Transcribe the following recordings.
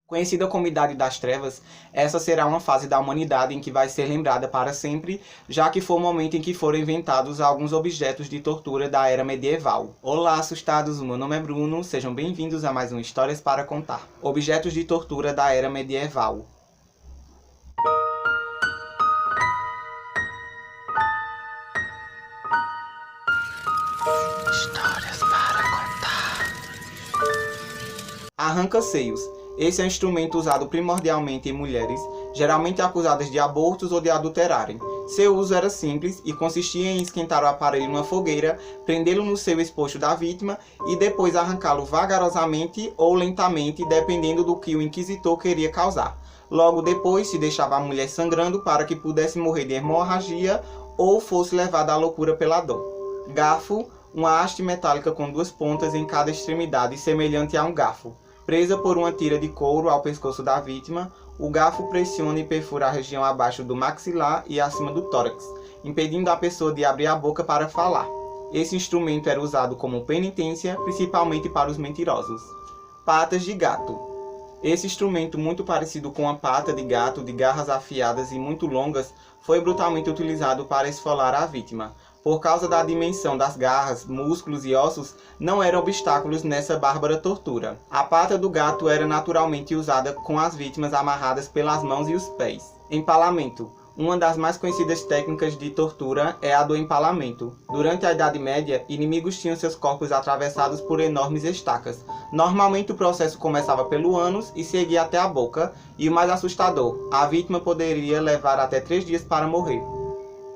Conhecida como Idade das Trevas, essa será uma fase da humanidade em que vai ser lembrada para sempre, já que foi o momento em que foram inventados alguns objetos de tortura da era medieval. Olá, assustados! Meu nome é Bruno, sejam bem-vindos a mais um Histórias para Contar. Objetos de tortura da era medieval. Histórias para contar. Arranca-seios. Esse é um instrumento usado primordialmente em mulheres, geralmente acusadas de abortos ou de adulterarem. Seu uso era simples e consistia em esquentar o aparelho numa fogueira, prendê-lo no seio exposto da vítima e depois arrancá-lo vagarosamente ou lentamente, dependendo do que o inquisitor queria causar. Logo depois se deixava a mulher sangrando para que pudesse morrer de hemorragia ou fosse levada à loucura pela dor. Garfo, uma haste metálica com duas pontas em cada extremidade semelhante a um garfo. Presa por uma tira de couro ao pescoço da vítima, o garfo pressiona e perfura a região abaixo do maxilar e acima do tórax, impedindo a pessoa de abrir a boca para falar. Esse instrumento era usado como penitência, principalmente para os mentirosos. Patas de gato. Esse instrumento, muito parecido com a pata de gato de garras afiadas e muito longas, foi brutalmente utilizado para esfolar a vítima. Por causa da dimensão das garras, músculos e ossos, não eram obstáculos nessa bárbara tortura. A pata do gato era naturalmente usada com as vítimas amarradas pelas mãos e os pés. Empalamento. Uma das mais conhecidas técnicas de tortura é a do empalamento. Durante a Idade Média, inimigos tinham seus corpos atravessados por enormes estacas. Normalmente o processo começava pelo ânus e seguia até a boca, e o mais assustador, a vítima poderia levar até 3 dias para morrer.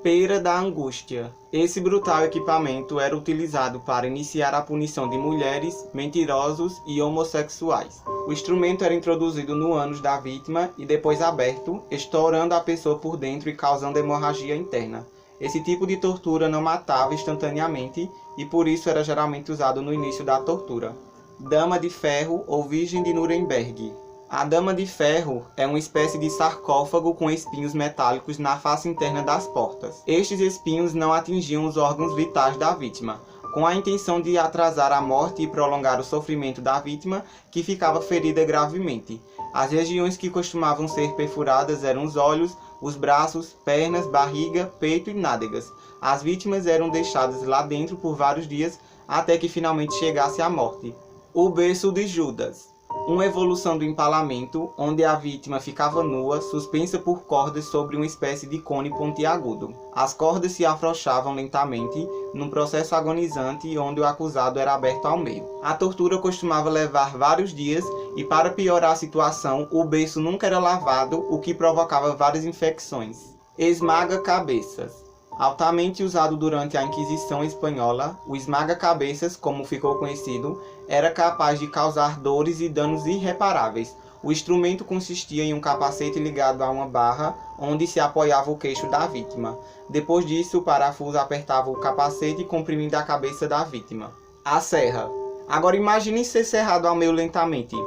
Pera da angústia. Esse brutal equipamento era utilizado para iniciar a punição de mulheres, mentirosos e homossexuais. O instrumento era introduzido no ânus da vítima e depois aberto, estourando a pessoa por dentro e causando hemorragia interna. Esse tipo de tortura não matava instantaneamente e por isso era geralmente usado no início da tortura. Dama de Ferro ou Virgem de Nuremberg. A Dama de Ferro é uma espécie de sarcófago com espinhos metálicos na face interna das portas. Estes espinhos não atingiam os órgãos vitais da vítima, com a intenção de atrasar a morte e prolongar o sofrimento da vítima, que ficava ferida gravemente. As regiões que costumavam ser perfuradas eram os olhos, os braços, pernas, barriga, peito e nádegas. As vítimas eram deixadas lá dentro por vários dias até que finalmente chegasse a morte. O berço de Judas. Uma evolução do empalamento, onde a vítima ficava nua, suspensa por cordas sobre uma espécie de cone pontiagudo. As cordas se afrouxavam lentamente, num processo agonizante onde o acusado era aberto ao meio. A tortura costumava levar vários dias e, para piorar a situação, o berço nunca era lavado, o que provocava várias infecções. Esmaga-cabeças. Altamente usado durante a Inquisição Espanhola, o esmaga-cabeças, como ficou conhecido, era capaz de causar dores e danos irreparáveis. O instrumento consistia em um capacete ligado a uma barra, onde se apoiava o queixo da vítima. Depois disso, o parafuso apertava o capacete, comprimindo a cabeça da vítima. A serra. Agora imagine ser serrado ao meio lentamente.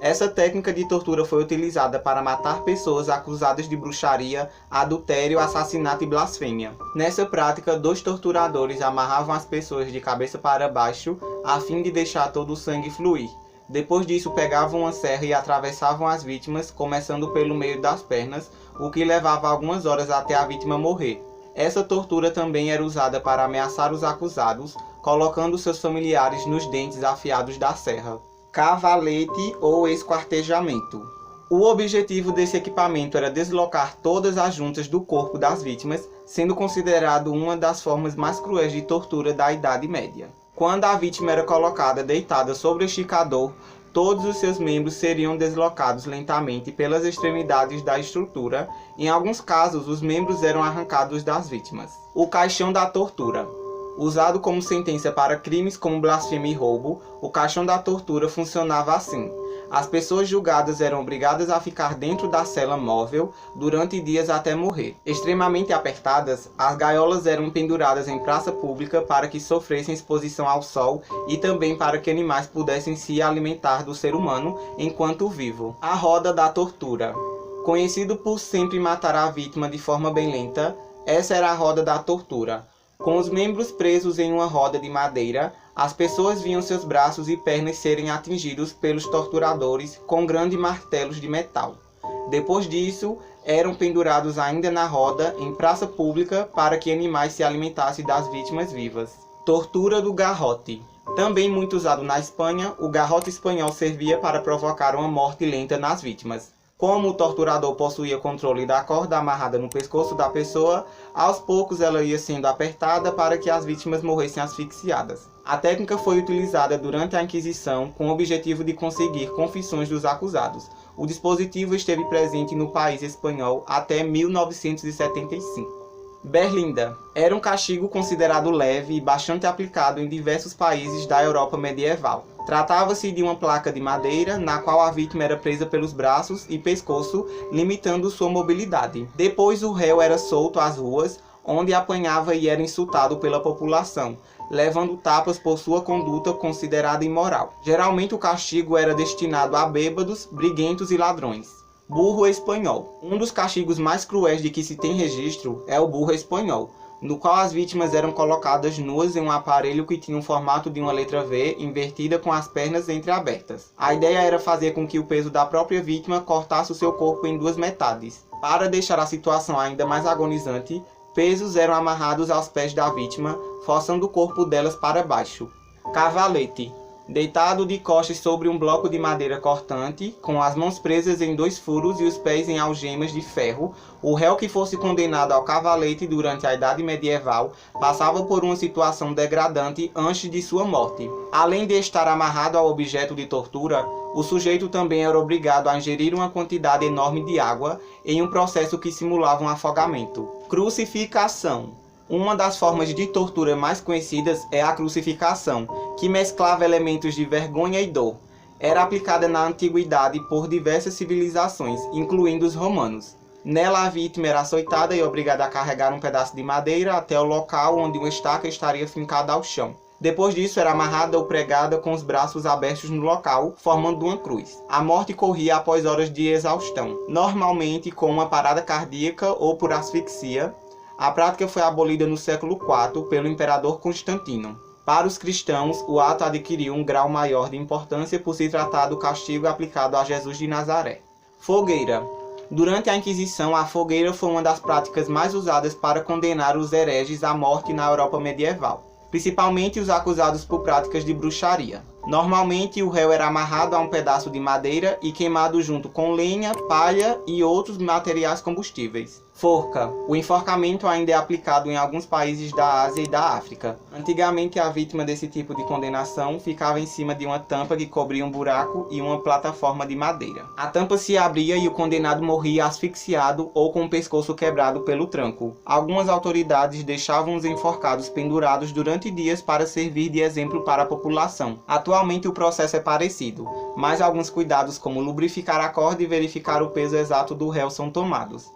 Essa técnica de tortura foi utilizada para matar pessoas acusadas de bruxaria, adultério, assassinato e blasfêmia. Nessa prática, 2 torturadores amarravam as pessoas de cabeça para baixo, a fim de deixar todo o sangue fluir. Depois disso, pegavam uma serra e atravessavam as vítimas, começando pelo meio das pernas, o que levava algumas horas até a vítima morrer. Essa tortura também era usada para ameaçar os acusados, colocando seus familiares nos dentes afiados da serra. Cavalete ou esquartejamento. O objetivo desse equipamento era deslocar todas as juntas do corpo das vítimas, sendo considerado uma das formas mais cruéis de tortura da Idade Média. Quando a vítima era colocada deitada sobre o esticador, todos os seus membros seriam deslocados lentamente pelas extremidades da estrutura. Em alguns casos, os membros eram arrancados das vítimas. O caixão da tortura. Usado como sentença para crimes como blasfêmia e roubo, o caixão da tortura funcionava assim. As pessoas julgadas eram obrigadas a ficar dentro da cela móvel durante dias até morrer. Extremamente apertadas, as gaiolas eram penduradas em praça pública para que sofressem exposição ao sol e também para que animais pudessem se alimentar do ser humano enquanto vivo. A roda da tortura. Conhecido por sempre matar a vítima de forma bem lenta, essa era a roda da tortura. Com os membros presos em uma roda de madeira, As pessoas viam seus braços e pernas serem atingidos pelos torturadores com grandes martelos de metal. Depois disso, eram pendurados ainda na roda em praça pública para que animais se alimentassem das vítimas vivas. Tortura do garrote. Também muito usado na Espanha, o garrote espanhol servia para provocar uma morte lenta nas vítimas. Como o torturador possuía controle da corda amarrada no pescoço da pessoa, aos poucos ela ia sendo apertada para que as vítimas morressem asfixiadas. A técnica foi utilizada durante a Inquisição com o objetivo de conseguir confissões dos acusados. O dispositivo esteve presente no país espanhol até 1975. Berlinda era um castigo considerado leve e bastante aplicado em diversos países da Europa medieval. Tratava-se de uma placa de madeira na qual a vítima era presa pelos braços e pescoço, limitando sua mobilidade. Depois o réu era solto às ruas, onde apanhava e era insultado pela população, levando tapas por sua conduta considerada imoral. Geralmente o castigo era destinado a bêbados, briguentos e ladrões. Burro espanhol. Um dos castigos mais cruéis de que se tem registro é o burro espanhol, no qual as vítimas eram colocadas nuas em um aparelho que tinha o formato de uma letra V invertida com as pernas entreabertas. A ideia era fazer com que o peso da própria vítima cortasse o seu corpo em duas metades. Para deixar a situação ainda mais agonizante, pesos eram amarrados aos pés da vítima, forçando o corpo delas para baixo. Cavalete. Deitado de costas sobre um bloco de madeira cortante, com as mãos presas em 2 furos e os pés em algemas de ferro, o réu que fosse condenado ao cavalete durante a Idade Medieval passava por uma situação degradante antes de sua morte. Além de estar amarrado ao objeto de tortura, o sujeito também era obrigado a ingerir uma quantidade enorme de água em um processo que simulava um afogamento. Crucificação. Uma das formas de tortura mais conhecidas é a crucificação, que mesclava elementos de vergonha e dor. Era aplicada na antiguidade por diversas civilizações, incluindo os romanos. Nela, a vítima era açoitada e obrigada a carregar um pedaço de madeira até o local onde uma estaca estaria fincada ao chão. Depois disso, era amarrada ou pregada com os braços abertos no local, formando uma cruz. A morte corria após horas de exaustão, normalmente com uma parada cardíaca ou por asfixia. A prática foi abolida no século IV pelo imperador Constantino. Para os cristãos, o ato adquiriu um grau maior de importância por se tratar do castigo aplicado a Jesus de Nazaré. Fogueira. Durante a Inquisição, a fogueira foi uma das práticas mais usadas para condenar os hereges à morte na Europa medieval, principalmente os acusados por práticas de bruxaria. Normalmente, o réu era amarrado a um pedaço de madeira e queimado junto com lenha, palha e outros materiais combustíveis. Forca. O enforcamento ainda é aplicado em alguns países da Ásia e da África. Antigamente, a vítima desse tipo de condenação ficava em cima de uma tampa que cobria um buraco e uma plataforma de madeira. A tampa se abria e o condenado morria asfixiado ou com o pescoço quebrado pelo tranco. Algumas autoridades deixavam os enforcados pendurados durante dias para servir de exemplo para a população. Atualmente o processo é parecido, mas alguns cuidados como lubrificar a corda e verificar o peso exato do réu são tomados.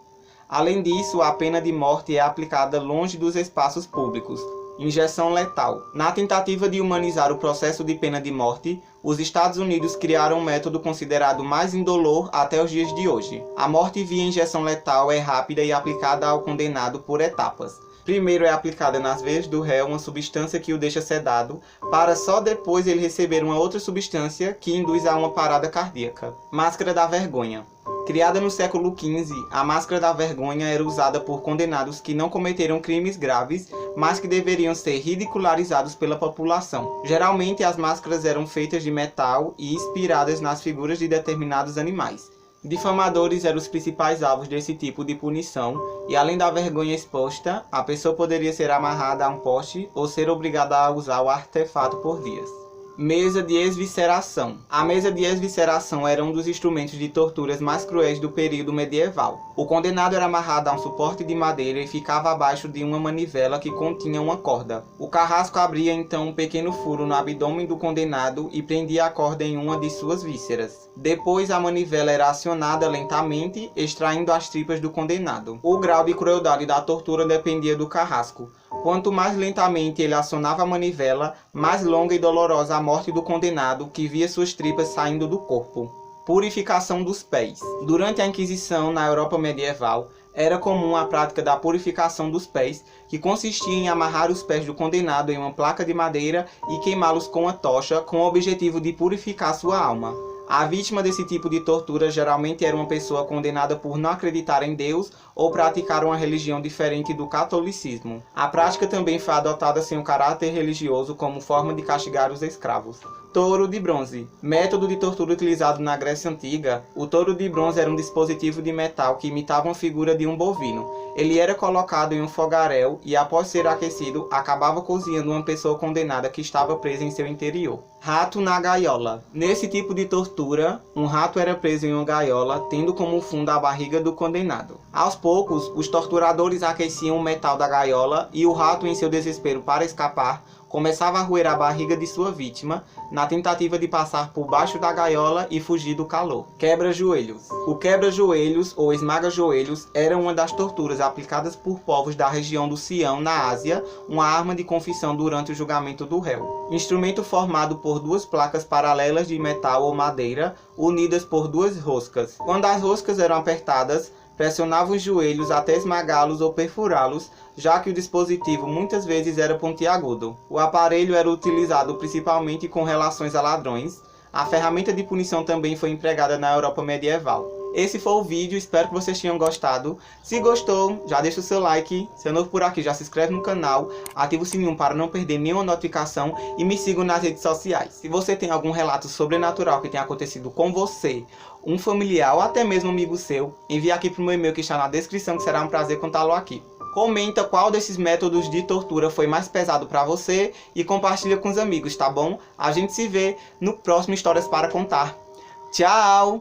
Além disso, a pena de morte é aplicada longe dos espaços públicos. Injeção letal. Na tentativa de humanizar o processo de pena de morte, os Estados Unidos criaram um método considerado mais indolor até os dias de hoje. A morte via injeção letal é rápida e aplicada ao condenado por etapas. Primeiro é aplicada nas veias do réu uma substância que o deixa sedado, para só depois ele receber uma outra substância que induz a uma parada cardíaca. Máscara da vergonha. Criada no século XV, a máscara da vergonha era usada por condenados que não cometeram crimes graves, mas que deveriam ser ridicularizados pela população. Geralmente as máscaras eram feitas de metal e inspiradas nas figuras de determinados animais. Difamadores eram os principais alvos desse tipo de punição, e além da vergonha exposta, a pessoa poderia ser amarrada a um poste ou ser obrigada a usar o artefato por dias. Mesa de esvisceração. A mesa de esvisceração era um dos instrumentos de torturas mais cruéis do período medieval. O condenado era amarrado a um suporte de madeira e ficava abaixo de uma manivela que continha uma corda. O carrasco abria então um pequeno furo no abdômen do condenado e prendia a corda em uma de suas vísceras. Depois a manivela era acionada lentamente, extraindo as tripas do condenado. O grau de crueldade da tortura dependia do carrasco. Quanto mais lentamente ele acionava a manivela, mais longa e dolorosa a morte do condenado, que via suas tripas saindo do corpo. Purificação dos pés. Durante a Inquisição na Europa medieval, Era comum a prática da purificação dos pés, que consistia em amarrar os pés do condenado em uma placa de madeira e queimá-los com a tocha, com o objetivo de purificar sua alma. A vítima desse tipo de tortura geralmente era uma pessoa condenada por não acreditar em Deus ou praticar uma religião diferente do catolicismo. A prática também foi adotada sem um caráter religioso como forma de castigar os escravos. Touro de bronze. Método de tortura utilizado na Grécia Antiga, o touro de bronze era um dispositivo de metal que imitava uma figura de um bovino. Ele era colocado em um fogaréu e, após ser aquecido, acabava cozinhando uma pessoa condenada que estava presa em seu interior. Rato na gaiola. Nesse tipo de tortura, um rato era preso em uma gaiola, tendo como fundo a barriga do condenado. Aos poucos, os torturadores aqueciam o metal da gaiola e o rato, em seu desespero para escapar, começava a roer a barriga de sua vítima, na tentativa de passar por baixo da gaiola e fugir do calor. Quebra-joelhos. O quebra-joelhos ou esmaga-joelhos era uma das torturas aplicadas por povos da região do Sião, na Ásia, uma arma de confissão durante o julgamento do réu. Instrumento formado por duas placas paralelas de metal ou madeira, unidas por duas roscas. Quando as roscas eram apertadas, pressionavam os joelhos até esmagá-los ou perfurá-los, já que o dispositivo muitas vezes era pontiagudo. O aparelho era utilizado principalmente com relações a ladrões. A ferramenta de punição também foi empregada na Europa medieval. Esse foi o vídeo, espero que vocês tenham gostado. Se gostou, já deixa o seu like. Se é novo por aqui, já se inscreve no canal, ativa o sininho para não perder nenhuma notificação e me sigam nas redes sociais. Se você tem algum relato sobrenatural que tenha acontecido com você, um familiar ou até mesmo um amigo seu, envie aqui para o meu e-mail que está na descrição, que será um prazer contá-lo aqui. Comenta qual desses métodos de tortura foi mais pesado para você e compartilha com os amigos, tá bom? A gente se vê no próximo Histórias para Contar. Tchau!